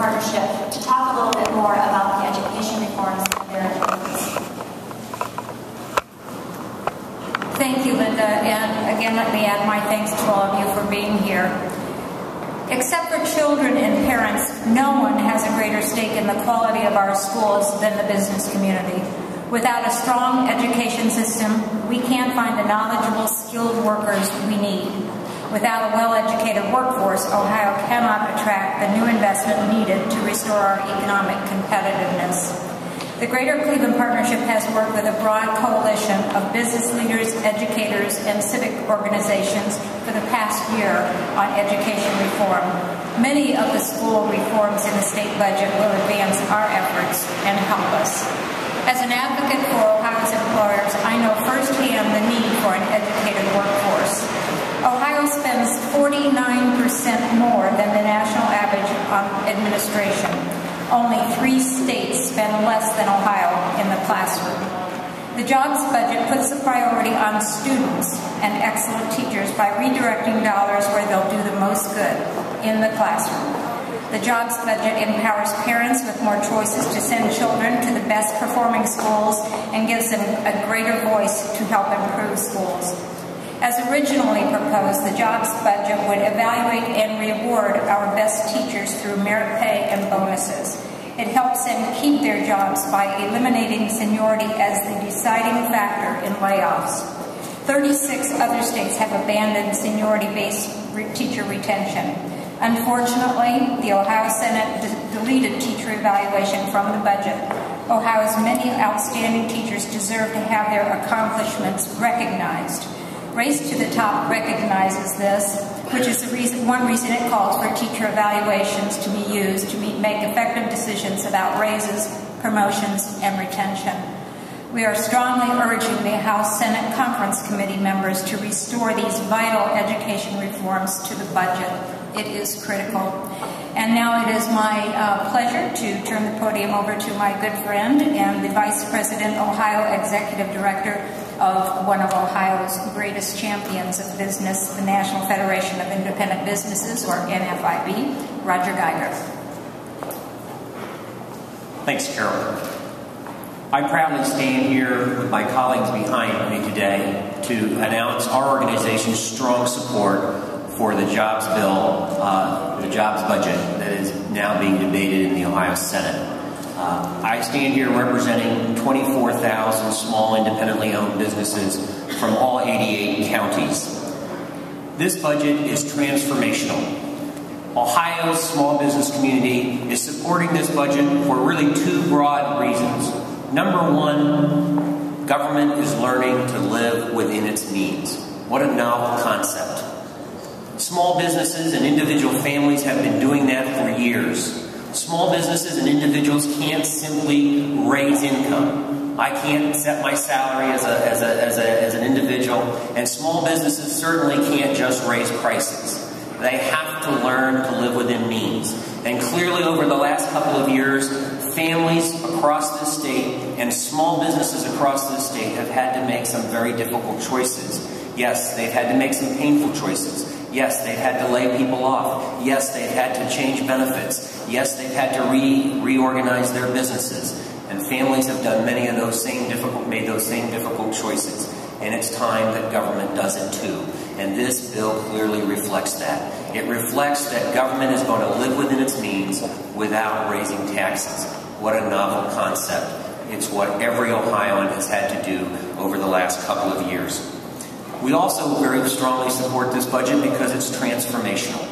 Partnership to talk a little bit more about the education reforms and their importance. Thank you, Linda, and again let me add my thanks to all of you for being here. Except for children and parents, no one has a greater stake in the quality of our schools than the business community. Without a strong education system, we can't find the knowledgeable, skilled workers we need. Without a well-educated workforce, Ohio cannot attract the new investment needed to restore our economic competitiveness. The Greater Cleveland Partnership has worked with a broad coalition of business leaders, educators, and civic organizations for the past year on education reform. Many of the school reforms in the state budget will advance our efforts and help us. As an advocate for Ohio's employers, I know firsthand the need for an educated workforce. Ohio spends 49% more than the national average on administration. Only 3 states spend less than Ohio in the classroom. The jobs budget puts the priority on students and excellent teachers by redirecting dollars where they'll do the most good, in the classroom. The jobs budget empowers parents with more choices to send children to the best performing schools and gives them a greater voice to help improve schools. As originally proposed, the jobs budget would evaluate and reward our best teachers through merit pay and bonuses. It helps them keep their jobs by eliminating seniority as the deciding factor in layoffs. 36 other states have abandoned seniority-based teacher retention. Unfortunately, the Ohio Senate deleted teacher evaluation from the budget. Ohio's many outstanding teachers deserve to have their accomplishments recognized. Race to the Top recognizes this, which is one reason it calls for teacher evaluations to be used to make effective decisions about raises, promotions, and retention. We are strongly urging the House Senate Conference Committee members to restore these vital education reforms to the budget. It is critical. And now it is my pleasure to turn the podium over to my good friend and the Vice President, Ohio Executive Director of one of Ohio's greatest champions of business, the National Federation of Independent Businesses, or NFIB, Roger Geiger. Thanks, Carol. I proudly stand here with my colleagues behind me today to announce our organization's strong support for the jobs bill, the jobs budget that is now being debated in the Ohio Senate. I stand here representing 24,000 small independently owned businesses from all 88 counties. This budget is transformational. Ohio's small business community is supporting this budget for really 2 broad reasons. Number 1, government is learning to live within its means. What a novel concept. Small businesses and individual families have been doing that for years. Small businesses and individuals can't simply raise income. I can't set my salary as an individual, and small businesses certainly can't just raise prices. They have to learn to live within means. And clearly over the last couple of years, families across this state and small businesses across this state have had to make some very difficult choices. Yes, they've had to make some painful choices. Yes, they've had to lay people off. Yes, they've had to change benefits. Yes, they've had to reorganize their businesses. And families have done many of those made those same difficult choices. And it's time that government does it too. And this bill clearly reflects that. It reflects that government is going to live within its means without raising taxes. What a novel concept. It's what every Ohioan has had to do over the last couple of years. We also very strongly support this budget because it's transformational.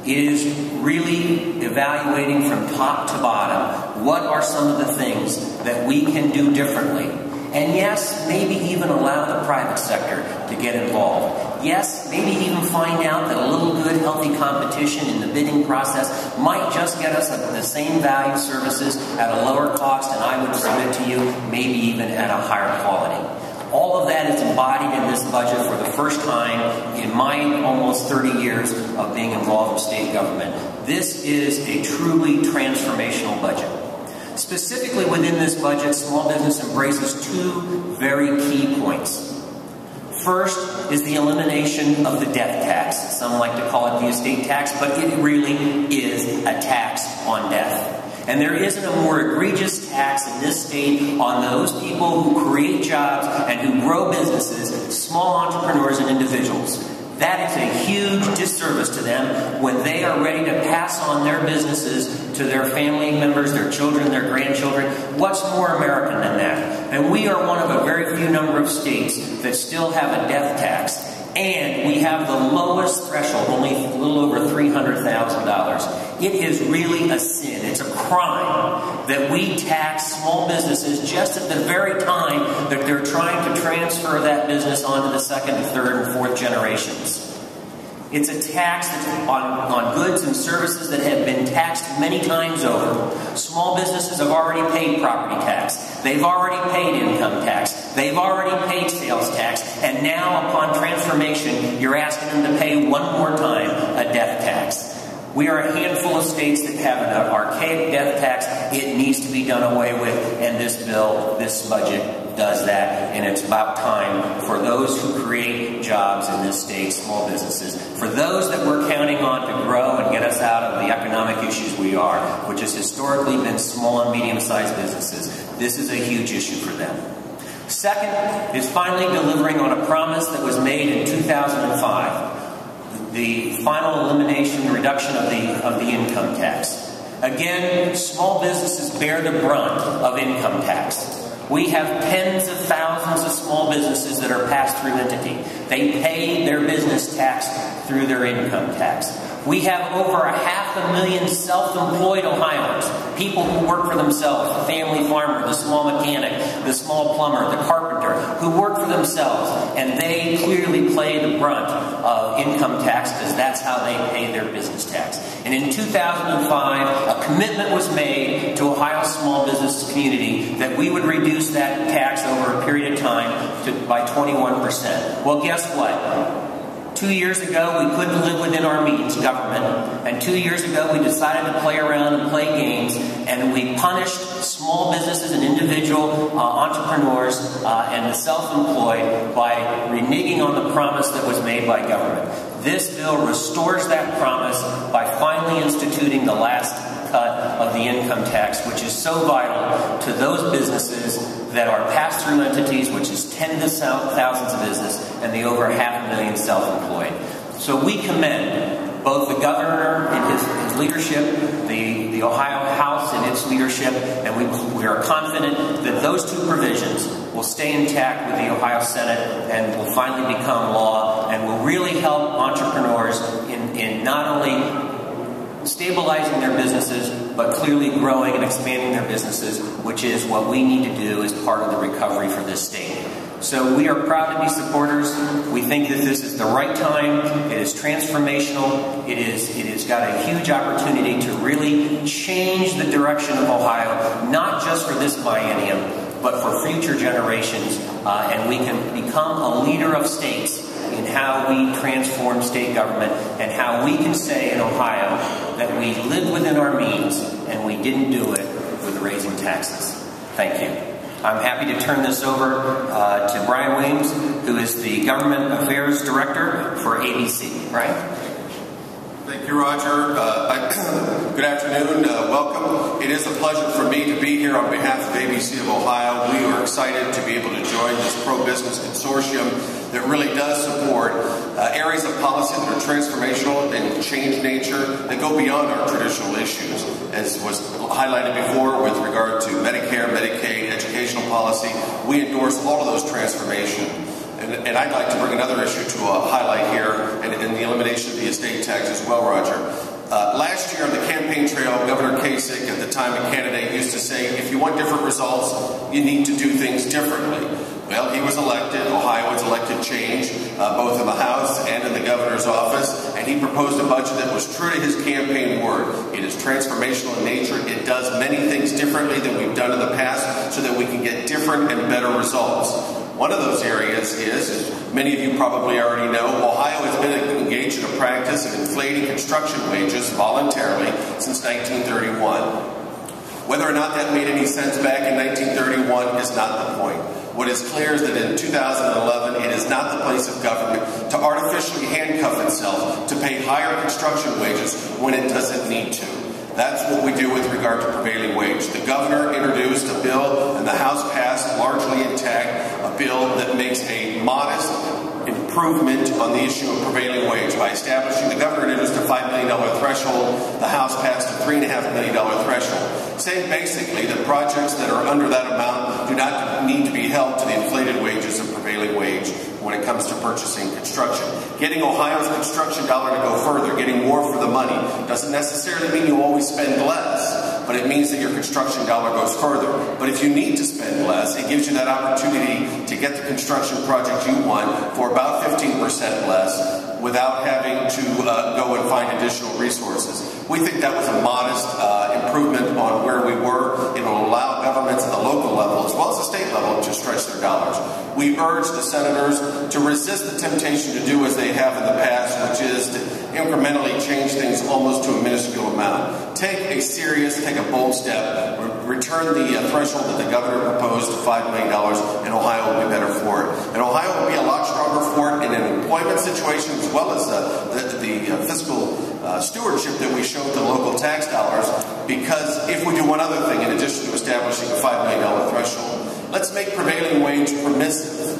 It is really evaluating from top to bottom what are some of the things that we can do differently. And yes, maybe even allow the private sector to get involved. Yes, maybe even find out that a little good, healthy competition in the bidding process might just get us the same value services at a lower cost, and I would submit to you, maybe even at a higher quality. All of that is embodied in this budget for the first time in my almost 30 years of being involved in state government. This is a truly transformational budget. Specifically within this budget, small business embraces 2 very key points. First is the elimination of the death tax. Some like to call it the estate tax, but it really is a tax on death. And there isn't a more egregious tax in this state on those people who create jobs and who grow businesses, small entrepreneurs and individuals. That is a huge disservice to them when they are ready to pass on their businesses to their family members, their children, their grandchildren. What's more American than that? And we are one of a very few number of states that still have a death tax. And we have the lowest threshold, only a little over $300,000. It is really a sin. It's a crime that we tax small businesses just at the very time that they're trying to transfer that business onto the second, third, and fourth generations. It's a tax on goods and services that have been taxed many times over. Small businesses have already paid property tax. They've already paid income tax. They've already paid sales tax. And now, upon transformation, you're asking them to pay one more time a death tax. We are a handful of states that have an archaic death tax. It needs to be done away with, and this bill, this budget, does that, and it's about time for those who create jobs in this state, small businesses, for those that we're counting on to grow and get us out of the economic issues we are, which has historically been small and medium-sized businesses. This is a huge issue for them. Second is finally delivering on a promise that was made in 2005, the final elimination, reduction of the income tax. Again, small businesses bear the brunt of income tax. We have tens of thousands of small businesses that are pass-through entity. They pay their business tax through their income tax. We have over 500,000 self-employed Ohioans, people who work for themselves, the family farmer, the small mechanic, the small plumber, the carpenter, who work for themselves, and they clearly play the brunt of income tax because that's how they pay their business tax. And in 2005, a commitment was made to Ohio's small business community that we would reduce that tax over a period of time by 21%. Well, guess what? 2 years ago, we couldn't live within our means, government, and 2 years ago we decided to play around and play games, and we punished small businesses and individual entrepreneurs and the self-employed by reneging on the promise that was made by government. This bill restores that promise by finally instituting the last cut of the income tax, which is so vital to those businesses that are pass-through entities, which is tens of thousands of business, and the over 500,000 self-employed. So we commend both the governor in his leadership, the Ohio House in its leadership, and we are confident that those two provisions will stay intact with the Ohio Senate and will finally become law and will really help entrepreneurs in not only stabilizing their businesses, but clearly growing and expanding their businesses, which is what we need to do as part of the recovery for this state. So we are proud to be supporters. We think that this is the right time. It is transformational. It has got a huge opportunity to really change the direction of Ohio, not just for this biennium, but for future generations. And we can become a leader of states in how we transform state government and how we can say in Ohio that we live within our means and we didn't do it with raising taxes. Thank you. I'm happy to turn this over to Bryan Williams, who is the Government Affairs Director for ABC. Bryan? Thank you, Roger. Good afternoon. Welcome. It is a pleasure for me to be here on behalf of ABC of Ohio. We are excited to be able to join this pro-business consortium that really does support areas of policy that are transformational and change nature that go beyond our traditional issues. As was highlighted before with regard to Medicare, Medicaid, educational policy, we endorse all of those transformations. And I'd like to bring another issue to highlight here, and the elimination of the estate tax as well, Roger. Last year on the campaign trail, Governor Kasich, at the time a candidate, used to say, if you want different results, you need to do things differently. Well, he was elected. Ohioans elected change, both in the House and in the governor's office, and he proposed a budget that was true to his campaign word. It is transformational in nature. It does many things differently than we've done in the past so that we can get different and better results. One of those areas is, as many of you probably already know, Ohio has been engaged in a practice of inflating construction wages voluntarily since 1931. Whether or not that made any sense back in 1931 is not the point. What is clear is that in 2011, it is not the place of government to artificially handcuff itself to pay higher construction wages when it doesn't need to. That's what we do with regard to prevailing wage. The governor introduced a bill, and the House passed, largely intact, a bill that makes a modest improvement on the issue of prevailing wage by establishing, the governor introduced a $5 million threshold, the House passed a $3.5 million threshold, saying basically that projects that are under that amount do not need to be held to the inflated wages of prevailing wage when it comes to purchasing construction. Getting Ohio's construction dollar to go further, getting more for the money, doesn't necessarily mean you always spend less, but it means that your construction dollar goes further. But if you need to spend less, it gives you that opportunity to get the construction project you want for about 15% less without having to go and find additional resources. We think that was a modest improvement on where we were. It will allow governments at the local level as well as the state level to stretch their dollars. We urge the senators to resist the temptation to do as they have in the past, which is to incrementally change things almost to a minuscule amount. Take a bold step, return the threshold that the governor proposed to $5 million, and Ohio will be better for it. And Ohio will be a lot stronger for it in an employment situation as well as the fiscal stewardship that we show to local tax dollars, because if we do one other thing in addition to establishing a $5 million threshold, let's make prevailing wage permissive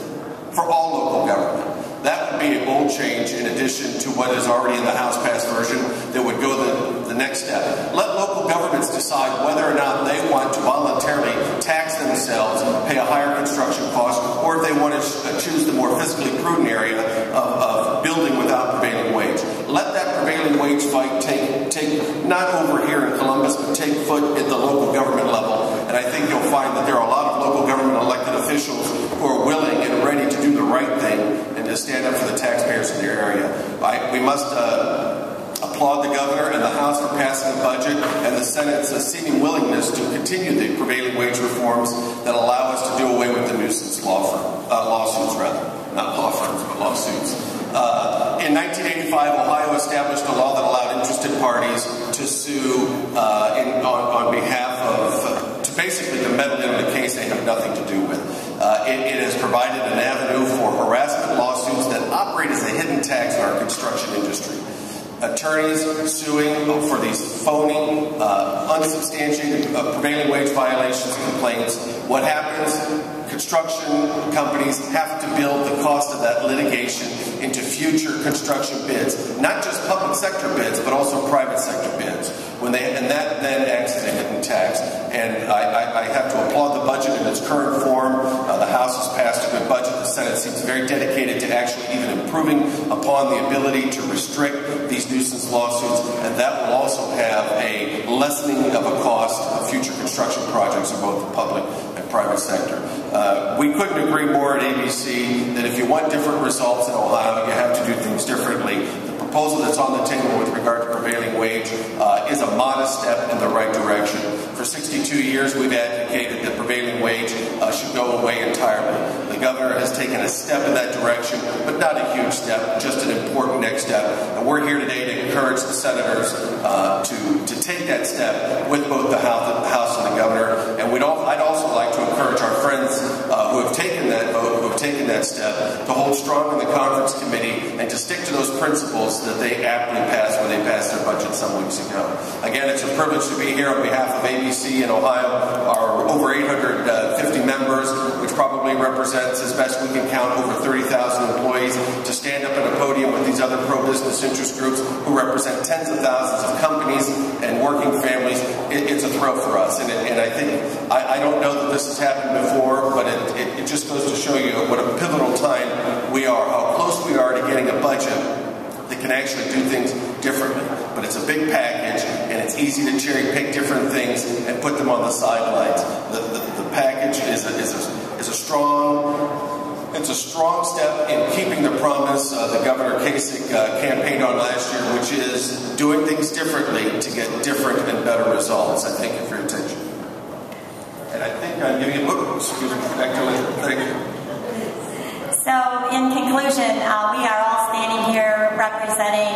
for all local government. That would be a bold change in addition to what is already in the House-passed version that would go the next step. Let local governments decide whether or not they want to voluntarily tax themselves, pay a higher construction cost, or if they want to choose the more fiscally prudent area of building without prevailing wage. Let that prevailing wage fight take not over here in Columbus, but take foot at the local government level. And I think you'll find that there are a lot of local government elected officials who are willing and ready to do the right thing and to stand up for the taxpayers in their area. We must applaud the governor and the House for passing the budget and the Senate's seeming willingness to continue the prevailing wage reforms that allow us to do away with the nuisance lawsuits, not law firms, but lawsuits. In 1985, Ohio established a law that allowed interested parties to sue on behalf of, basically to meddle in a case they have nothing to do with. It has provided an avenue for harassment lawsuits that operate as a hidden tax in our construction industry. Attorneys suing for these phony, unsubstantiated prevailing wage violations complaints. What happens? Construction companies have to build the cost of that litigation into future construction bids, not just public sector bids, but also private sector bids. And that then acts as a hidden tax. And I have to applaud the budget in its current form. The House has passed a good budget. The Senate seems very dedicated to actually even improving upon the ability to restrict these nuisance lawsuits, and that will also have a lessening of a cost of future construction projects in both the public and private sector. We couldn't agree more at ABC that if you want different results in Ohio, you have to do things differently. The proposal that's on the table with regard to prevailing wage is a modest step in the right direction. For 62 years, we've advocated that prevailing wage should go away entirely. The governor has taken a step in that direction, but not a huge step, just an important next step. And we're here today to encourage the senators to take that step with both the House and the governor. And I'd also like to encourage our friends who have taken that vote, who have taken that step, to hold strong in the conference committee and to stick to those principles that they aptly passed when they passed their budget some weeks ago. Again, it's a privilege to be here on behalf of ABC in Ohio. Our over 850 members, which probably represents, as best we can count, over 30,000 employees, to stand up at a podium with these other pro-business interest groups who represent tens of thousands of companies and working families. It's a thrill for us. And I think, I don't know that this has happened before, but it just goes to show you what a pivotal time we are, how close we are to getting a budget that can actually do things differently. But it's a big package, and it's easy to cherry pick different things and put them on the sidelines. The package is a strong step in keeping the promise the Governor Kasich campaigned on last year, which is doing things differently to get different and better results. I thank you for your attention. And I think I'm giving you back to Linda. Thank you. So, in conclusion, we are all standing here representing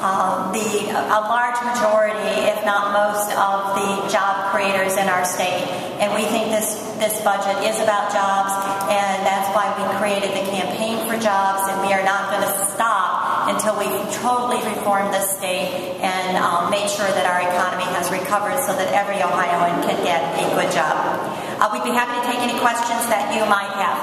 a large majority, if not most, of the job creators in our state. And we think this budget is about jobs, and that's why we created the Campaign for Jobs, and we are not going to stop until we totally reform the state and make sure that our economy has recovered so that every Ohioan can get a good job. We'd be happy to take any questions that you might have.